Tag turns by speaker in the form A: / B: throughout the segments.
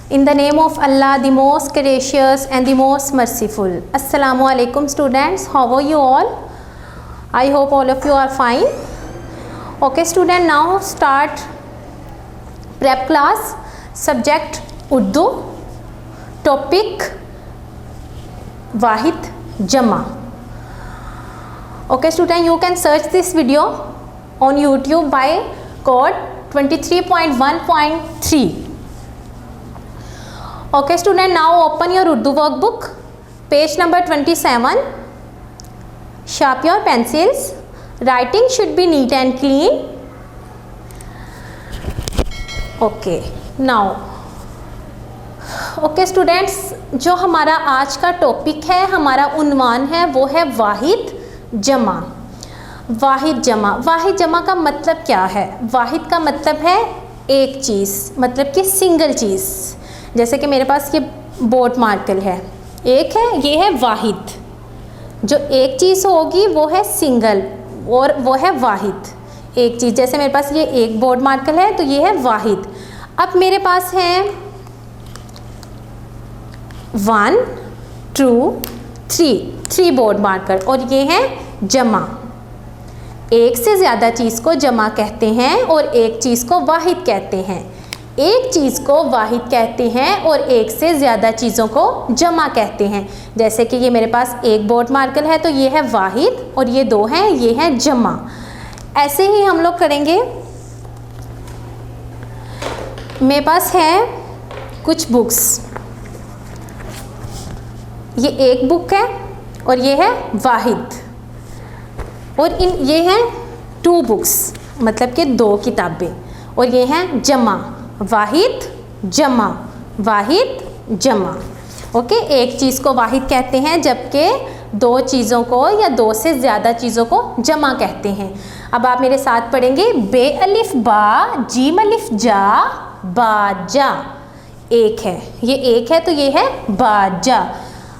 A: In the name of Allah, the most gracious and the most merciful. Assalamu alaikum students. How are you all? I hope all of you are fine. Okay student, now start prep class. Subject Urdu. Topic Wahid Jama. Okay student, you can search this video on YouTube by code 23.1.3. Okay student, now open your Urdu workbook, page number 27. Sharpen your pencils. Writing should be neat and clean. Okay, now okay students, जो हमारा आज का topic है, हमारा उन्वान है वो है वाहिद जमा। वाहिद जमा, वाहिद जमा का मतलब क्या है? वाहिद का मतलब है एक चीज़, मतलब कि सिंगल चीज़। जैसे कि मेरे पास ये बोर्ड मार्कर है, एक है, ये है वाहिद। जो एक चीज़ होगी वो है सिंगल और वो है वाहिद। एक चीज़, जैसे मेरे पास ये एक बोर्ड मार्कर है तो ये है वाहिद। अब मेरे पास है 1 2 3 बोर्ड मार्कर और ये है जमा। एक से ज़्यादा चीज़ को जमा कहते हैं और एक चीज़ को वाहिद कहते हैं। एक चीज़ को वाहिद कहते हैं और एक से ज़्यादा चीज़ों को जमा कहते हैं। जैसे कि ये मेरे पास एक बोर्ड मार्कर है तो ये है वाहिद और ये दो हैं, ये है जमा। ऐसे ही हम लोग करेंगे। मेरे पास है कुछ बुक्स, ये एक बुक है और ये है वाहिद, और ये हैं 2 बुक्स, मतलब कि 2 किताबें, और ये हैं जमा। वाहिद जमा, वाहिद जमा। ओके, एक चीज़ को वाहिद कहते हैं जबकि 2 चीज़ों को या 2 से ज़्यादा चीज़ों को जमा कहते हैं। अब आप मेरे साथ पढ़ेंगे। बे अलिफ बा, जीम अलिफ जा, बाजा। एक है, ये एक है तो ये है बाजा।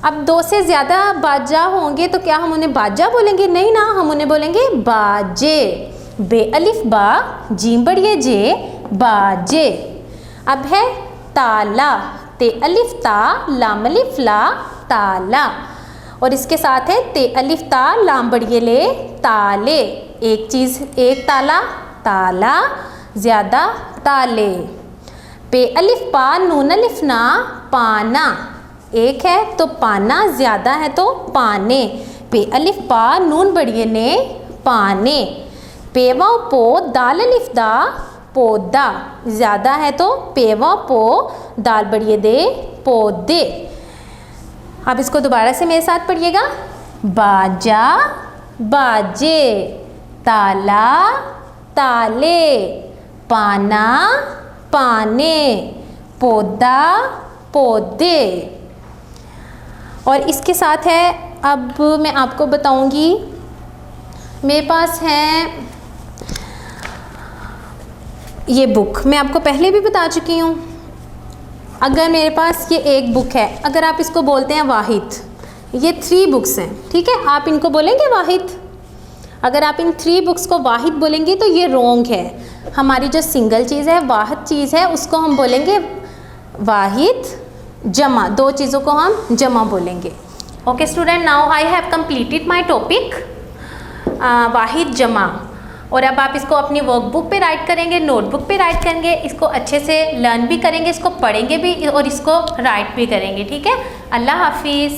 A: अब 2 से ज़्यादा बाजा होंगे तो क्या हम उन्हें बाजा बोलेंगे? नहीं ना, हम उन्हें बोलेंगे बाजे। बे अलिफ बा, जीम बड़िए जे, बाजे। अब है ताला, ते अलिफ ता, लाम अलिफ ला, ताला। और इसके साथ है ते अलिफ ता, लाम बड़िए ले, ताले। एक चीज़, एक ताला, ताला, ज़्यादा ताले। पे अलिफ पा, नून अलिफ ना, पाना। एक है तो पाना, ज़्यादा है तो पाने। पे अलिफ पा, नून बड़िए ने, पाने। पेवा पो, दाल अलिफ दा, पौधा। ज़्यादा है तो पेवा पो, दाल बड़िए दे, पौधे। अब इसको दोबारा से मेरे साथ पढ़िएगा। बाजा, बाजे। ताला, ताले। पाना, पाने। पौधा, पौधे। और इसके साथ है, अब मैं आपको बताऊंगी, मेरे पास है ये बुक। मैं आपको पहले भी बता चुकी हूँ। अगर मेरे पास ये एक बुक है, अगर आप इसको बोलते हैं वाहिद, ये 3 बुक्स हैं, ठीक है, आप इनको बोलेंगे वाहिद। अगर आप इन 3 बुक्स को वाहिद बोलेंगे तो ये रॉन्ग है। हमारी जो सिंगल चीज़ है, वाहिद चीज़ है, उसको हम बोलेंगे वाहिद जमा। 2 चीज़ों को हम जमा बोलेंगे। Okay student, now I have completed my topic वाहिद जमा। और अब आप इसको अपनी वर्कबुक पे राइट करेंगे, नोटबुक पे राइट करेंगे, इसको अच्छे से लर्न भी करेंगे, इसको पढ़ेंगे भी और इसको राइट भी करेंगे। ठीक है, अल्लाह हाफिज़।